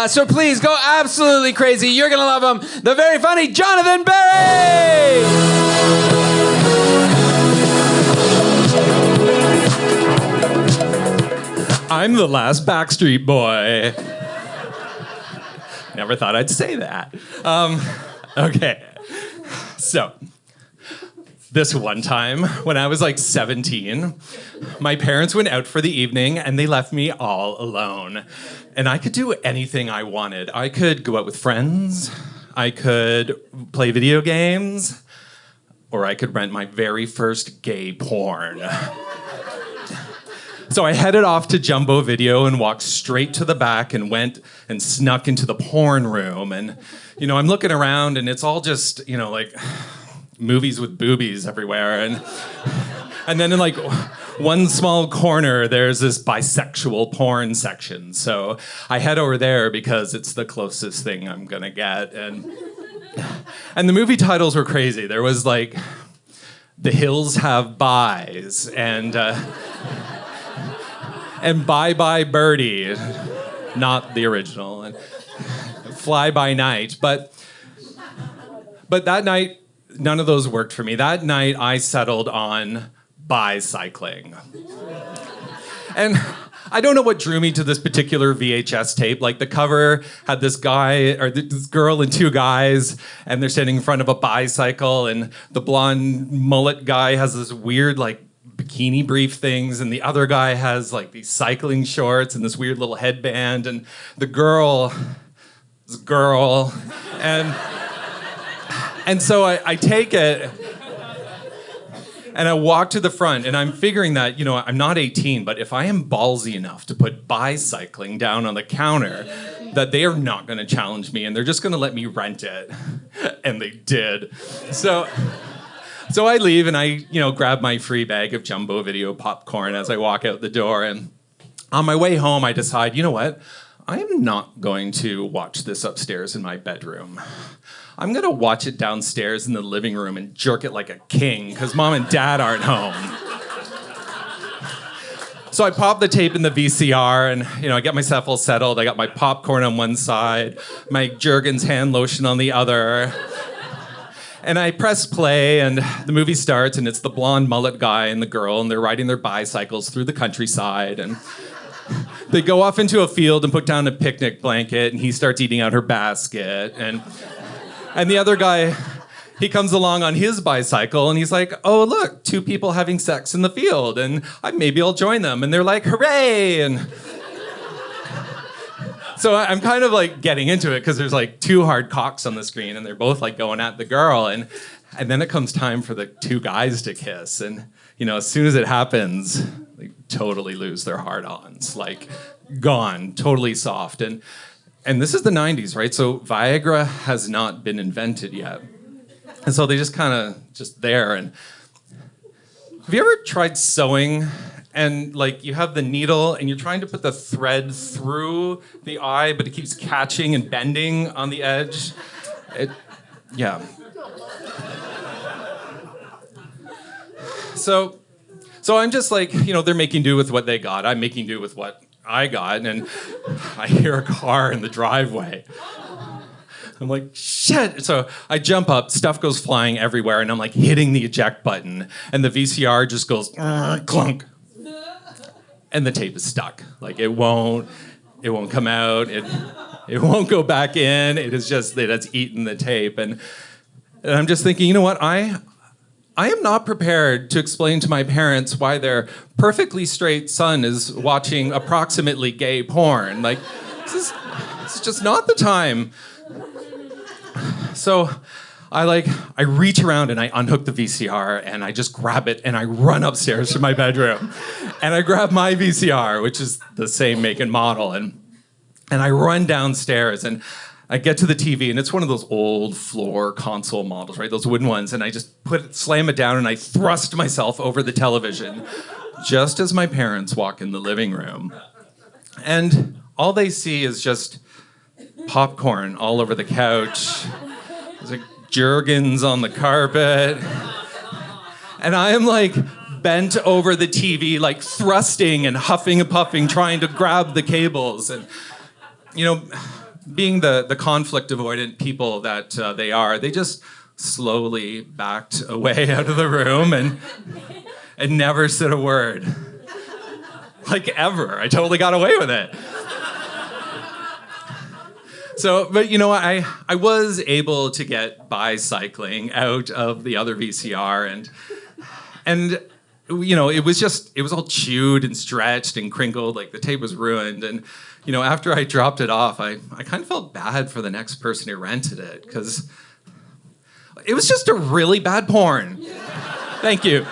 So please go absolutely crazy. You're going to love him. The very funny Jonathan Barry! I'm the last Backstreet Boy. Never thought I'd say that. Okay. So, this one time when I was like 17, my parents went out for the evening and they left me all alone. And I could do anything I wanted. I could go out with friends, I could play video games, or I could rent my very first gay porn. So I headed off to Jumbo Video and walked straight to the back and went and snuck into the porn room. And, I'm looking around and it's all just, like movies with boobies everywhere. And then in like one small corner, there's this bisexual porn section. So I head over there because it's the closest thing I'm gonna get. And the movie titles were crazy. There was like, The Hills Have Buys, and Bye Bye Birdie, not the original, and Fly By Night. But that night, none of those worked for me. That night, I settled on bicycling. And I don't know what drew me to this particular VHS tape. Like, the cover had this guy, or this girl and two guys, and they're standing in front of a bicycle, and the blonde mullet guy has this weird, like, bikini brief things, and the other guy has like these cycling shorts and this weird little headband, and the girl is a girl, and so I take it and I walk to the front, and I'm figuring that I'm not 18, but if I am ballsy enough to put bicycling down on the counter, that they are not going to challenge me and they're just going to let me rent it. And they did. So I leave and I, grab my free bag of Jumbo Video popcorn as I walk out the door. And on my way home, I decide, you know what? I am not going to watch this upstairs in my bedroom. I'm going to watch it downstairs in the living room and jerk it like a king because mom and dad aren't home. So I pop the tape in the VCR and, I get myself all settled. I got my popcorn on one side, my Jergens hand lotion on the other. And I press play, and the movie starts, and it's the blonde mullet guy and the girl, and they're riding their bicycles through the countryside, and they go off into a field and put down a picnic blanket, and he starts eating out her basket, and the other guy, he comes along on his bicycle, and he's like, oh, look, two people having sex in the field, and maybe I'll join them, and they're like, hooray, and... So I'm kind of like getting into it because there's like two hard cocks on the screen and they're both like going at the girl. And then it comes time for the two guys to kiss. And, as soon as it happens, they totally lose their hard-ons, like gone, totally soft. And this is the 90s, right? So Viagra has not been invented yet. And so they just kind of just there. And have you ever tried sewing? And like you have the needle and you're trying to put the thread through the eye, but it keeps catching and bending on the edge. Yeah. So I'm just like, they're making do with what they got. I'm making do with what I got. And I hear a car in the driveway. I'm like, shit. So I jump up, stuff goes flying everywhere, and I'm like hitting the eject button. And the VCR just goes clunk. And the tape is stuck. Like it won't come out. It won't go back in. It is just that it's eaten the tape. And I'm just thinking, you know what? I am not prepared to explain to my parents why their perfectly straight son is watching approximately gay porn. Like this is just not the time. So I reach around and I unhook the VCR and I just grab it and I run upstairs to my bedroom and I grab my VCR, which is the same make and model, and I run downstairs and I get to the TV and it's one of those old floor console models, right? Those wooden ones, and I just slam it down and I thrust myself over the television just as my parents walk in the living room. And all they see is just popcorn all over the couch. There's like Jergens on the carpet. And I am like bent over the TV, like thrusting and huffing and puffing, trying to grab the cables. you know, being the conflict avoidant people that they are, they just slowly backed away out of the room and never said a word. Like ever. I totally got away with it. So, but I was able to get bicycling out of the other VCR and it was all chewed and stretched and crinkled, like the tape was ruined. And, after I dropped it off, I kind of felt bad for the next person who rented it because it was just a really bad porn. Thank you.